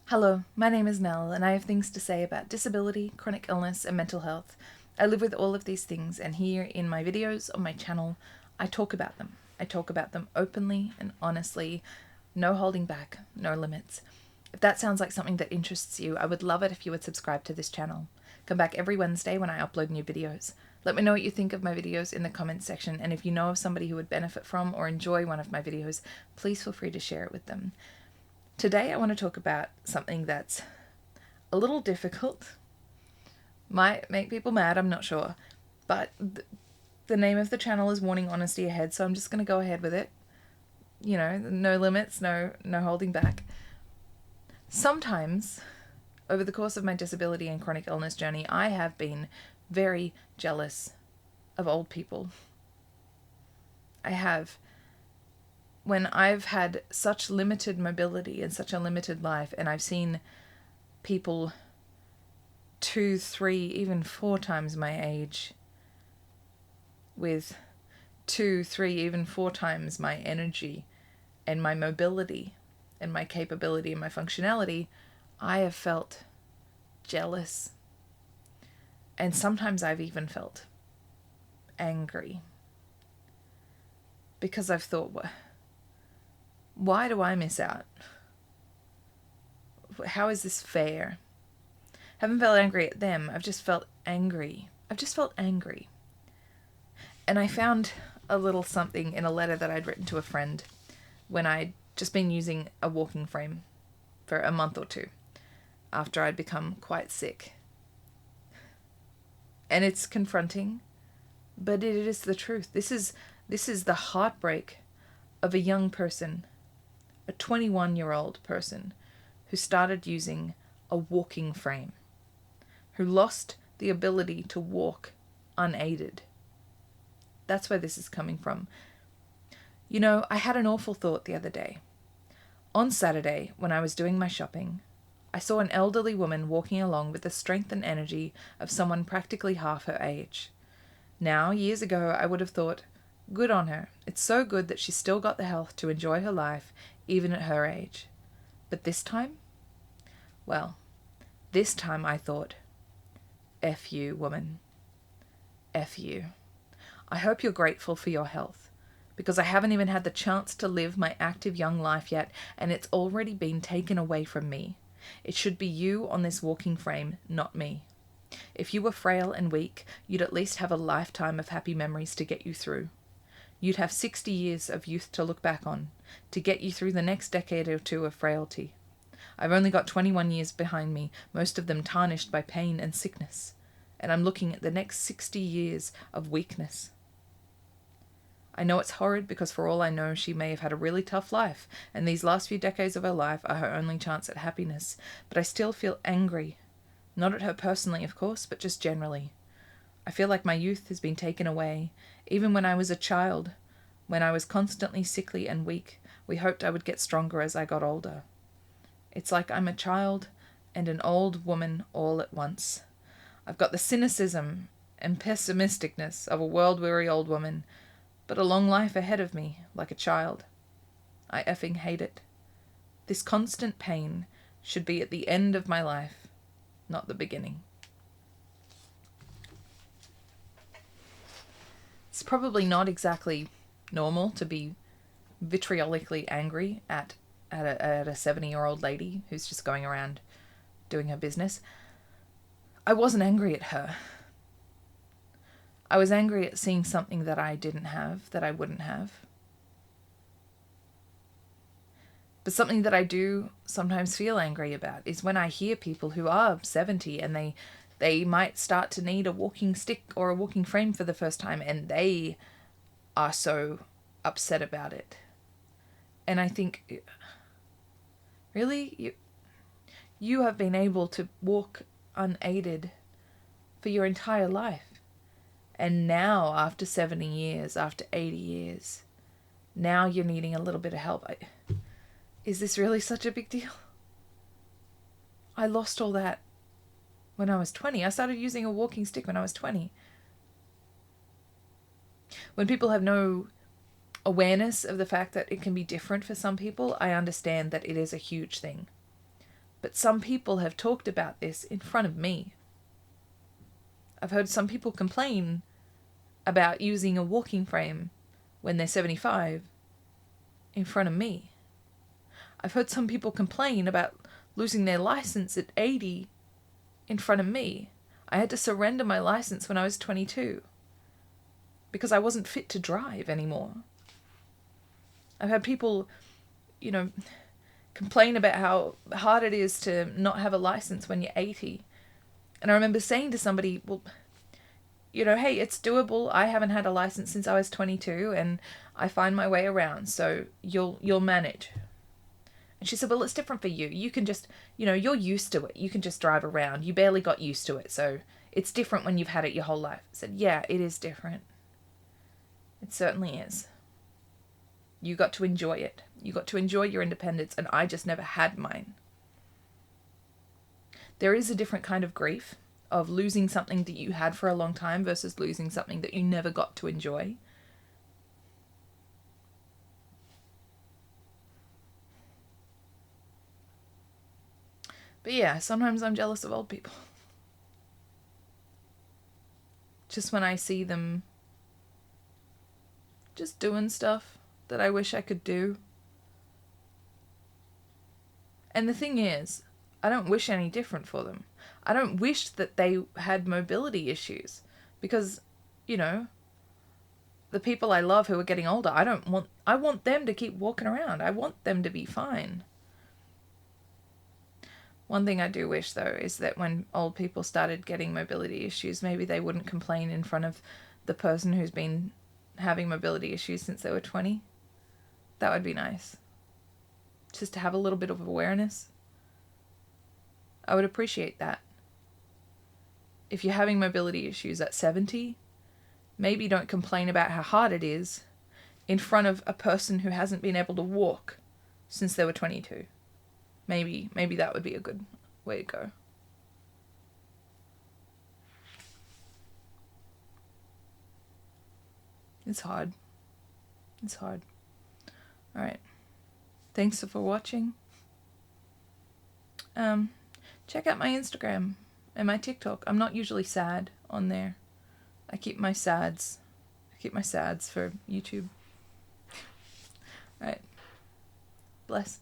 Hello, my name is Nell, and I have things to say about disability, chronic illness, and mental health. I live with all of these things, and here in my videos on my channel, I talk about them. I talk about them openly and honestly, no holding back, no limits. If that sounds like something that interests you, I would love it if you would subscribe to this channel. Come back every Wednesday when I upload new videos. Let me know what you think of my videos in the comments section, and if you know of somebody who would benefit from or enjoy one of my videos, please feel free to share it with them. Today I want to talk about something that's a little difficult, might make people mad, I'm not sure, but the name of the channel is Warning Honesty Ahead, so I'm just going to go ahead with it. You know, no limits, no holding back. Sometimes, over the course of my disability and chronic illness journey, I have been very jealous of old people. I have. When I've had such limited mobility and such a limited life, and I've seen people 2, 3, even 4 times my age with 2, 3, even 4 times my energy and my mobility and my capability and my functionality, I have felt jealous. And sometimes I've even felt angry because I've thought, why do I miss out? How is this fair? I haven't felt angry at them. I've just felt angry. And I found a little something in a letter that I'd written to a friend when I'd just been using a walking frame for a month or two after I'd become quite sick. And it's confronting, but it is the truth. This is the heartbreak of a young person, a 21-year-old person who started using a walking frame, who lost the ability to walk unaided. That's where this is coming from. You know, I had an awful thought the other day. On Saturday, when I was doing my shopping, I saw an elderly woman walking along with the strength and energy of someone practically half her age. Now, years ago, I would have thought, good on her. It's so good that she's still got the health to enjoy her life, even at her age. But this time? Well, this time I thought, F you, woman. F you. I hope you're grateful for your health, because I haven't even had the chance to live my active young life yet, and it's already been taken away from me. It should be you on this walking frame, not me. If you were frail and weak, you'd at least have a lifetime of happy memories to get you through. You'd have 60 years of youth to look back on, to get you through the next decade or two of frailty. I've only got 21 years behind me, most of them tarnished by pain and sickness, and I'm looking at the next 60 years of weakness. I know it's horrid because for all I know, she may have had a really tough life, and these last few decades of her life are her only chance at happiness, but I still feel angry. Not at her personally, of course, but just generally. I feel like my youth has been taken away. Even when I was a child, when I was constantly sickly and weak, we hoped I would get stronger as I got older. It's like I'm a child and an old woman all at once. I've got the cynicism and pessimisticness of a world-weary old woman, but a long life ahead of me, like a child. I effing hate it. This constant pain should be at the end of my life, not the beginning. It's probably not exactly normal to be vitriolically angry at a 70-year-old lady who's just going around doing her business. I wasn't angry at her. I was angry at seeing something that I didn't have, that I wouldn't have. But something that I do sometimes feel angry about is when I hear people who are 70 and they might start to need a walking stick or a walking frame for the first time, and they are so upset about it. And I think, really? You have been able to walk unaided for your entire life. And now, after 70 years, after 80 years, now you're needing a little bit of help. Is this really such a big deal? I lost all that when I was 20. I started using a walking stick when I was 20. When people have no awareness of the fact that it can be different for some people, I understand that it is a huge thing. But some people have talked about this in front of me. I've heard some people complain about using a walking frame when they're 75 in front of me. I've heard some people complain about losing their license at 80 in front of me. I had to surrender my license when I was 22 because I wasn't fit to drive anymore. I've had people, complain about how hard it is to not have a license when you're 80. And I remember saying to somebody, well, hey, it's doable. I haven't had a license since I was 22 and I find my way around, so you'll manage. And she said, well, it's different for you. You can just, you're used to it. You can just drive around. You barely got used to it, so it's different when you've had it your whole life. I said, yeah, it is different. It certainly is. You got to enjoy it. You got to enjoy your independence, and I just never had mine. There is a different kind of grief of losing something that you had for a long time versus losing something that you never got to enjoy. But yeah, sometimes I'm jealous of old people. Just when I see them just doing stuff that I wish I could do. And the thing is, I don't wish any different for them. I don't wish that they had mobility issues because, the people I love who are getting older, I want them to keep walking around. I want them to be fine. One thing I do wish, though, is that when old people started getting mobility issues, maybe they wouldn't complain in front of the person who's been having mobility issues since they were 20. That would be nice. Just to have a little bit of awareness. I would appreciate that. If you're having mobility issues at 70, maybe don't complain about how hard it is in front of a person who hasn't been able to walk since they were 22. Maybe that would be a good way to go. It's hard. It's hard. All right. Thanks for watching. Check out my Instagram and my TikTok. I'm not usually sad on there. I keep my sads for YouTube. All right. Bless.